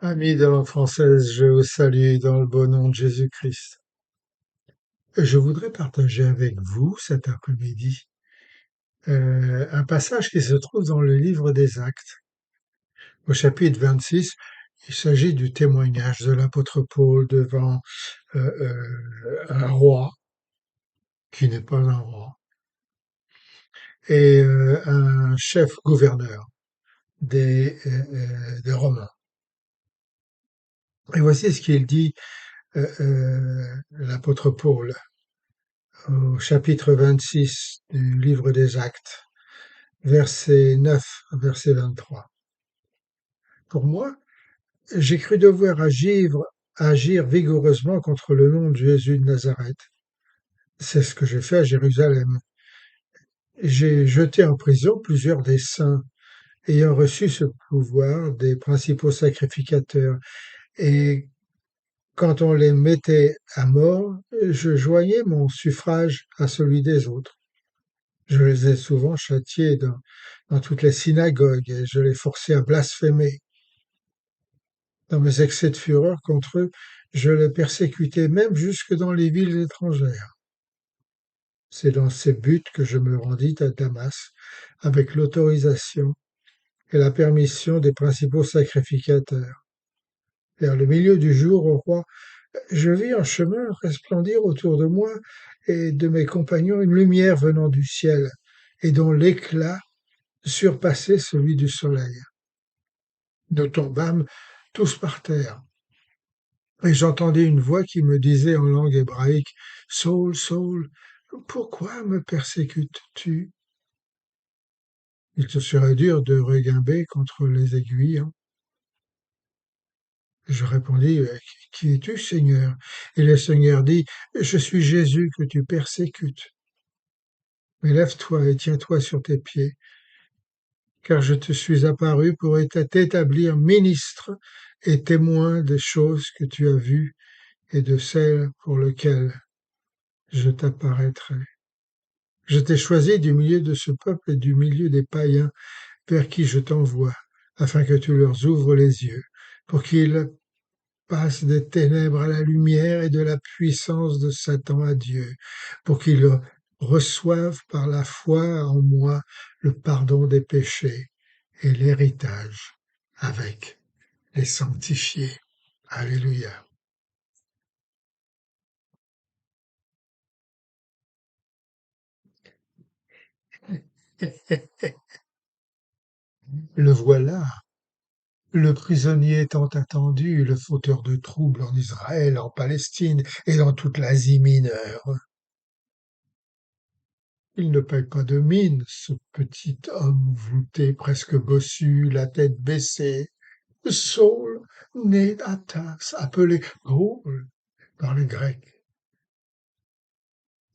Amis de langue française, je vous salue dans le beau nom de Jésus-Christ. Je voudrais partager avec vous cet après-midi un passage qui se trouve dans le livre des Actes. Au chapitre 26, il s'agit du témoignage de l'apôtre Paul devant un roi qui n'est pas un roi et un chef gouverneur des Romains. Et voici ce qu'il dit, l'apôtre Paul, au chapitre 26 du livre des Actes, verset 9 à verset 23. Pour moi, j'ai cru devoir agir vigoureusement contre le nom de Jésus de Nazareth. C'est ce que j'ai fait à Jérusalem. J'ai jeté en prison plusieurs des saints ayant reçu ce pouvoir des principaux sacrificateurs. Et quand on les mettait à mort, je joignais mon suffrage à celui des autres. Je les ai souvent châtiés dans toutes les synagogues et je les forçais à blasphémer. Dans mes excès de fureur contre eux, je les persécutais même jusque dans les villes étrangères. C'est dans ces buts que je me rendis à Damas, avec l'autorisation et la permission des principaux sacrificateurs. Vers le milieu du jour, au roi, je vis en chemin resplendir autour de moi et de mes compagnons une lumière venant du ciel, et dont l'éclat surpassait celui du soleil. Nous tombâmes tous par terre, et j'entendis une voix qui me disait en langue hébraïque, Saul, Saul, pourquoi me persécutes-tu? Il te serait dur de regimber contre les aiguilles. Hein. Je répondis, qui es-tu, Seigneur? Et le Seigneur dit, je suis Jésus que tu persécutes. Mais lève-toi et tiens-toi sur tes pieds, car je te suis apparu pour t'établir ministre et témoin des choses que tu as vues et de celles pour lesquelles je t'apparaîtrai. Je t'ai choisi du milieu de ce peuple et du milieu des païens vers qui je t'envoie, afin que tu leur ouvres les yeux, pour qu'ils passent des ténèbres à la lumière et de la puissance de Satan à Dieu, pour qu'ils reçoivent par la foi en moi le pardon des péchés et l'héritage avec les sanctifiés. Alléluia. Le voilà, le prisonnier tant attendu, le fauteur de troubles en Israël, en Palestine et dans toute l'Asie mineure. Il ne paye pas de mine, ce petit homme voûté, presque bossu, la tête baissée. Saul, né d'Atas, appelé Paul par les Grecs.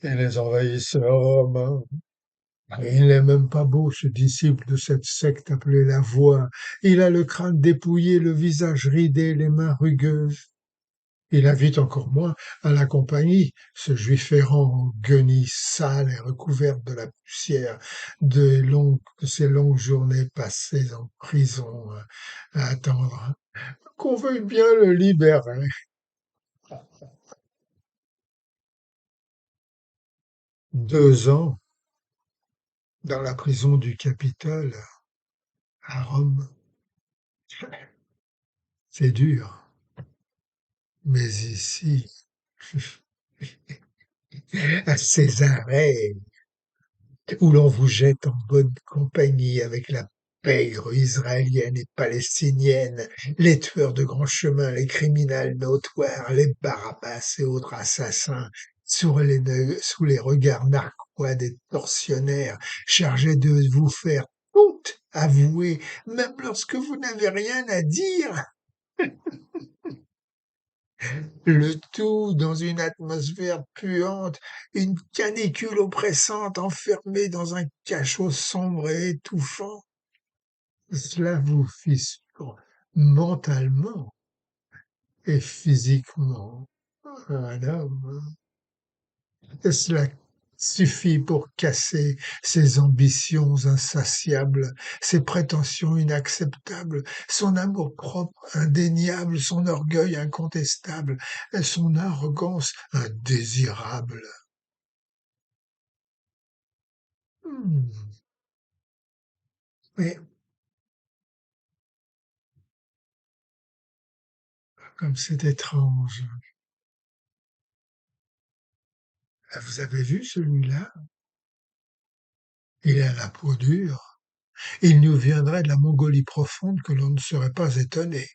Et les envahisseurs romains. Il n'est même pas beau, ce disciple de cette secte appelée la Voix. Il a le crâne dépouillé, le visage ridé, les mains rugueuses. Il invite encore moins à la compagnie, ce juif errant en guenilles sales et recouverte de la poussière de ces longues journées passées en prison à attendre qu'on veuille bien le libérer. 2 ans dans la prison du Capitole à Rome, c'est dur. Mais ici, à Césarée, où l'on vous jette en bonne compagnie avec la pègre israélienne et palestinienne, les tueurs de grands chemins, les criminels notoires, les Barabbas et autres assassins, sous les regards narquois des tortionnaires, chargés de vous faire tout avouer, même lorsque vous n'avez rien à dire. Le tout dans une atmosphère puante, une canicule oppressante, enfermée dans un cachot sombre et étouffant. Cela vous fissure mentalement et physiquement un homme. Et cela suffit pour casser ses ambitions insatiables, ses prétentions inacceptables, son amour-propre indéniable, son orgueil incontestable, et son arrogance indésirable. Hmm. Mais comme c'est étrange. Vous avez vu celui-là? Il a la peau dure. Il nous viendrait de la Mongolie profonde que l'on ne serait pas étonné.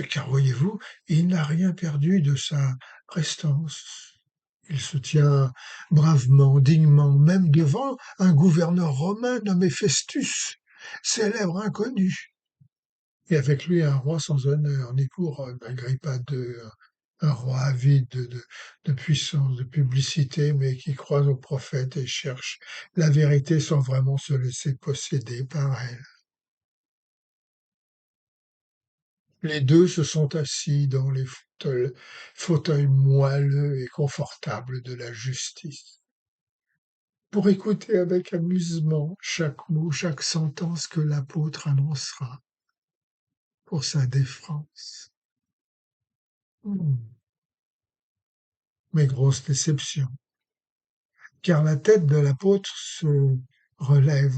Car voyez-vous, il n'a rien perdu de sa prestance. Il se tient bravement, dignement, même devant un gouverneur romain nommé Festus, célèbre inconnu. Et avec lui un roi sans honneur ni couronne, Agrippa II, un roi avide de puissance, de publicité, mais qui croit aux prophètes et cherche la vérité sans vraiment se laisser posséder par elle. Les deux se sont assis dans les fauteuils moelleux et confortables de la justice, pour écouter avec amusement chaque mot, chaque sentence que l'apôtre annoncera pour sa défense. Hmm. Mais grosse déception, car la tête de l'apôtre se relève.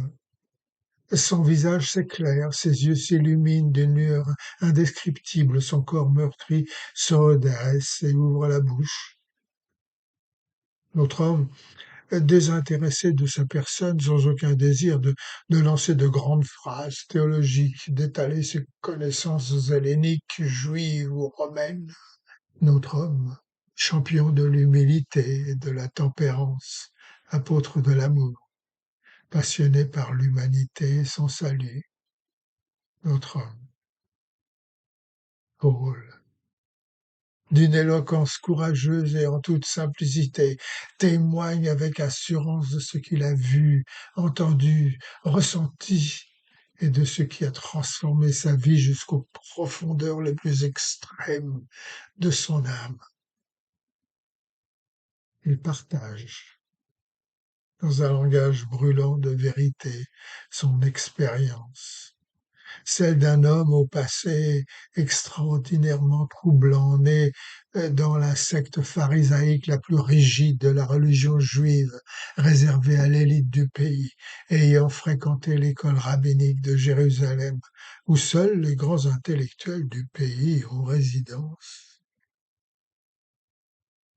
Son visage s'éclaire, ses yeux s'illuminent d'une lueur indescriptible, son corps meurtri se redresse et ouvre la bouche. Notre homme, désintéressé de sa personne, sans aucun désir de lancer de grandes phrases théologiques, d'étaler ses connaissances helléniques, juives ou romaines. Notre homme, champion de l'humilité et de la tempérance, apôtre de l'amour, passionné par l'humanité et son salut. Notre homme, Paul, d'une éloquence courageuse et en toute simplicité, témoigne avec assurance de ce qu'il a vu, entendu, ressenti, et de ce qui a transformé sa vie jusqu'aux profondeurs les plus extrêmes de son âme. Il partage, dans un langage brûlant de vérité, son expérience, celle d'un homme au passé extraordinairement troublant, né dans la secte pharisaïque la plus rigide de la religion juive, réservée à l'élite du pays, et ayant fréquenté l'école rabbinique de Jérusalem, où seuls les grands intellectuels du pays ont résidence.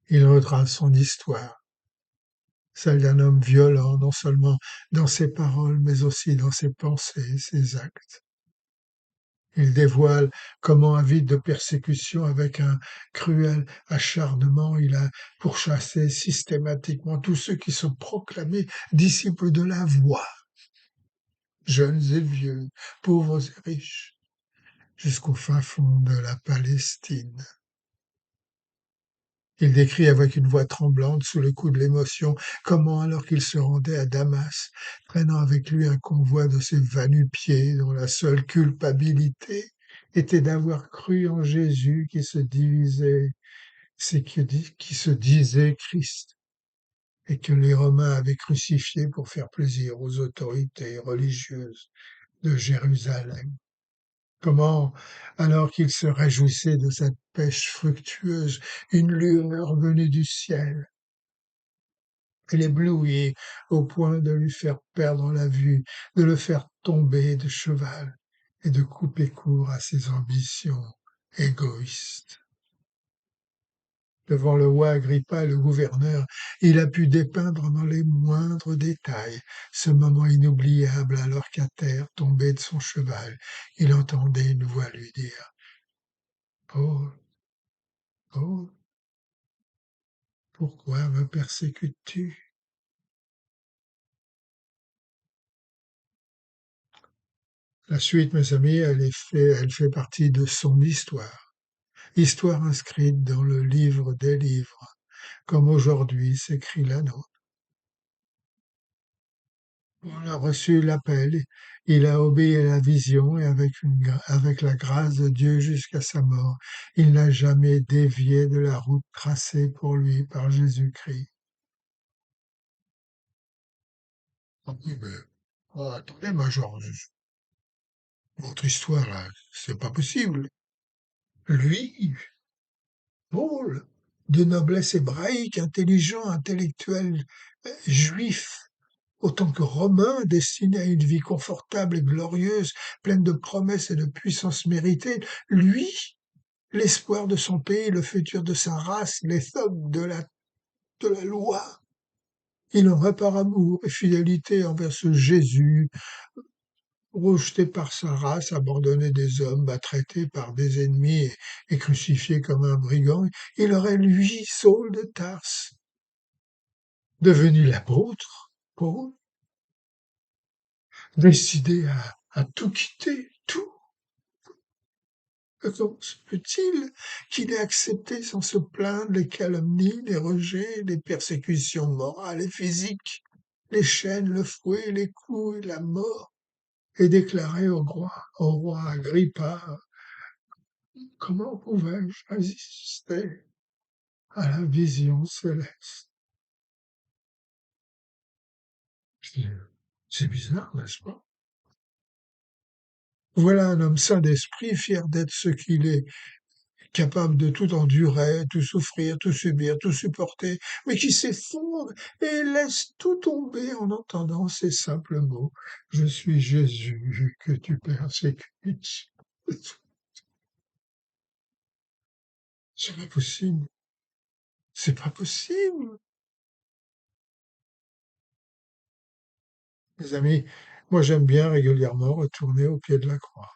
Il retrace son histoire, celle d'un homme violent non seulement dans ses paroles, mais aussi dans ses pensées, ses actes. Il dévoile comment, avide de persécution, avec un cruel acharnement, il a pourchassé systématiquement tous ceux qui se proclamaient disciples de la voie, jeunes et vieux, pauvres et riches, jusqu'au fin fond de la Palestine. Il décrit avec une voix tremblante, sous le coup de l'émotion, comment, alors qu'il se rendait à Damas, traînant avec lui un convoi de ces va-nu-pieds dont la seule culpabilité était d'avoir cru en Jésus qui se divisait, c'est qui se disait Christ, et que les Romains avaient crucifié pour faire plaisir aux autorités religieuses de Jérusalem. Comment, alors qu'il se réjouissait de cette pêche fructueuse, une lueur venue du ciel et l'éblouit au point de lui faire perdre la vue, de le faire tomber de cheval et de couper court à ses ambitions égoïstes. Devant le roi Agrippa et le gouverneur, il a pu dépeindre dans les moindres détails ce moment inoubliable alors qu'à terre, tombé de son cheval, il entendait une voix lui dire: Paul, Paul, pourquoi me persécutes-tu? La suite, mes amis, elle fait partie de son histoire. Histoire inscrite dans le livre des livres, comme aujourd'hui s'écrit la nôtre. On a reçu l'appel, il a obéi à la vision et avec la grâce de Dieu jusqu'à sa mort, il n'a jamais dévié de la route tracée pour lui par Jésus-Christ. Ah oui, mais attendez, Major, votre histoire là, c'est pas possible. Lui, Paul, de noblesse hébraïque, intelligent, intellectuel, juif, autant que romain, destiné à une vie confortable et glorieuse, pleine de promesses et de puissances méritées, lui, l'espoir de son pays, le futur de sa race, l'éthope de la loi, il aurait par amour et fidélité envers ce Jésus, rejeté par sa race, abandonné des hommes, maltraité par des ennemis et crucifié comme un brigand, il aurait, lui, Saul de Tarse, devenu l'apôtre, Paul, décidé à tout quitter, tout. Comment se peut-il qu'il ait accepté sans se plaindre les calomnies, les rejets, les persécutions morales et physiques, les chaînes, le fouet, les coups et la mort, et déclaré au roi Agrippa, comment pouvais-je résister à la vision céleste? C'est c'est bizarre, n'est-ce pas? Voilà un homme sain d'esprit, fier d'être ce qu'il est, capable de tout endurer, tout souffrir, tout subir, tout supporter, mais qui s'effondre et laisse tout tomber en entendant ces simples mots. Je suis Jésus que tu persécutes. C'est pas possible. C'est pas possible. Mes amis, moi j'aime bien régulièrement retourner au pied de la croix,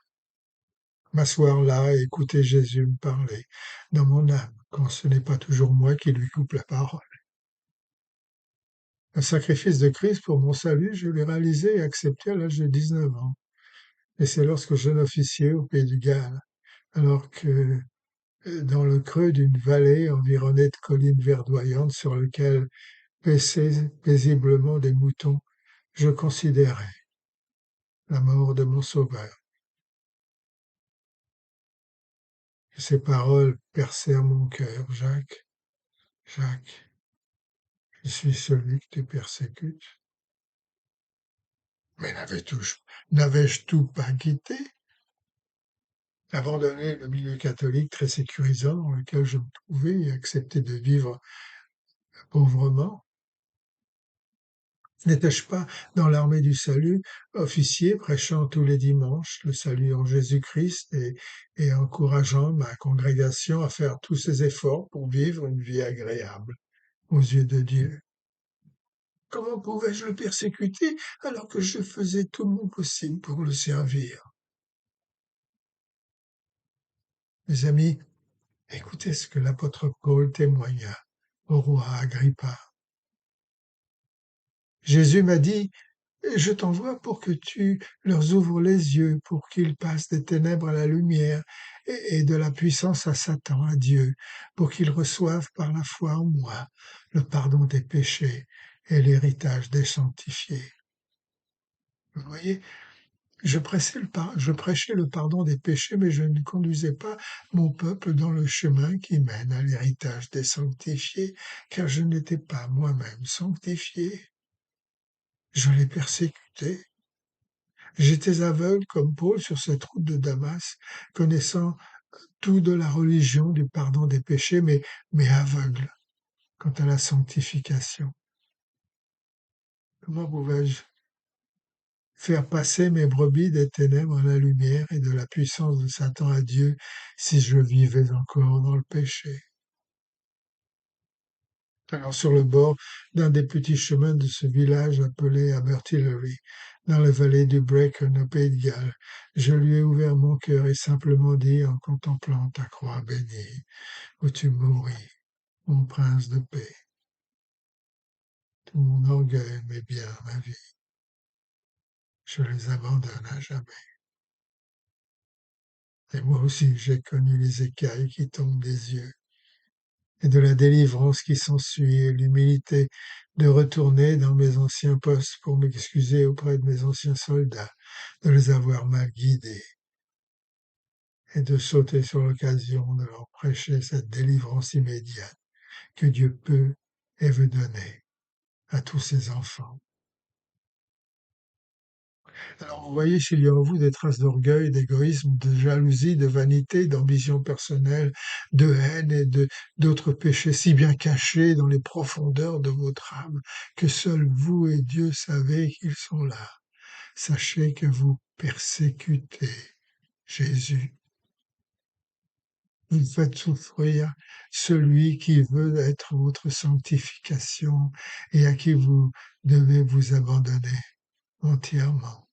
m'asseoir là et écouter Jésus me parler dans mon âme, quand ce n'est pas toujours moi qui lui coupe la parole. Le sacrifice de Christ pour mon salut, je l'ai réalisé et accepté à l'âge de 19 ans. Et c'est lorsque jeune officier au Pays du Galles, alors que dans le creux d'une vallée environnée de collines verdoyantes sur lesquelles paissaient paisiblement des moutons, je considérais la mort de mon sauveur. Et ces paroles percèrent mon cœur. Jacques, Jacques, je suis celui que tu persécutes. Mais n'avais-je tout pas quitté? Abandonner le milieu catholique très sécurisant dans lequel je me trouvais et accepter de vivre pauvrement? N'étais-je pas dans l'armée du salut, officier prêchant tous les dimanches le salut en Jésus-Christ et encourageant ma congrégation à faire tous ses efforts pour vivre une vie agréable aux yeux de Dieu? Comment pouvais-je le persécuter alors que je faisais tout mon possible pour le servir? Mes amis, écoutez ce que l'apôtre Paul témoigna au roi Agrippa. Jésus m'a dit, je t'envoie pour que tu leur ouvres les yeux, pour qu'ils passent des ténèbres à la lumière et de la puissance à Satan, à Dieu, pour qu'ils reçoivent par la foi en moi le pardon des péchés et l'héritage des sanctifiés. Vous voyez, je prêchais le pardon des péchés, mais je ne conduisais pas mon peuple dans le chemin qui mène à l'héritage des sanctifiés, car je n'étais pas moi-même sanctifié. Je les persécutais. J'étais aveugle comme Paul sur cette route de Damas, connaissant tout de la religion, du pardon des péchés, mais aveugle quant à la sanctification. Comment pouvais-je faire passer mes brebis des ténèbres à la lumière et de la puissance de Satan à Dieu si je vivais encore dans le péché? Alors sur le bord d'un des petits chemins de ce village appelé Abertillery, dans la vallée du Brecon au Pays de Galles, je lui ai ouvert mon cœur et simplement dit en contemplant ta croix bénie, où tu mourris, mon prince de paix. Tout mon orgueil, mes biens, ma vie, je les abandonne à jamais. Et moi aussi j'ai connu les écailles qui tombent des yeux et de la délivrance qui s'ensuit et l'humilité de retourner dans mes anciens postes pour m'excuser auprès de mes anciens soldats de les avoir mal guidés et de sauter sur l'occasion de leur prêcher cette délivrance immédiate que Dieu peut et veut donner à tous ses enfants. Alors vous voyez s'il y a en vous des traces d'orgueil, d'égoïsme, de jalousie, de vanité, d'ambition personnelle, de haine et d'autres péchés si bien cachés dans les profondeurs de votre âme que seuls vous et Dieu savez qu'ils sont là. Sachez que vous persécutez Jésus. Vous faites souffrir celui qui veut être votre sanctification et à qui vous devez vous abandonner entièrement.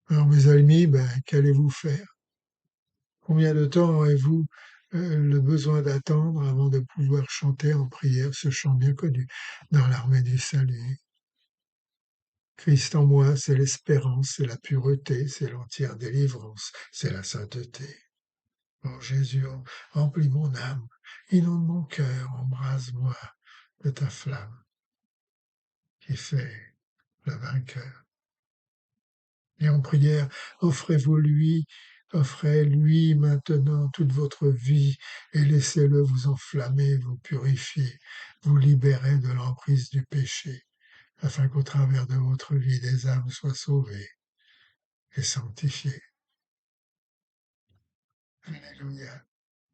Alors mes amis, qu'allez-vous faire? Combien de temps avez-vous le besoin d'attendre avant de pouvoir chanter en prière ce chant bien connu dans l'armée du salut? Christ en moi, c'est l'espérance, c'est la pureté, c'est l'entière délivrance, c'est la sainteté. Oh Jésus, remplis mon âme, inonde mon cœur, embrase-moi de ta flamme qui fait le vainqueur. Et en prière, offrez-lui maintenant toute votre vie et laissez-le vous enflammer, vous purifier, vous libérer de l'emprise du péché, afin qu'au travers de votre vie, des âmes soient sauvées et sanctifiées. Alléluia.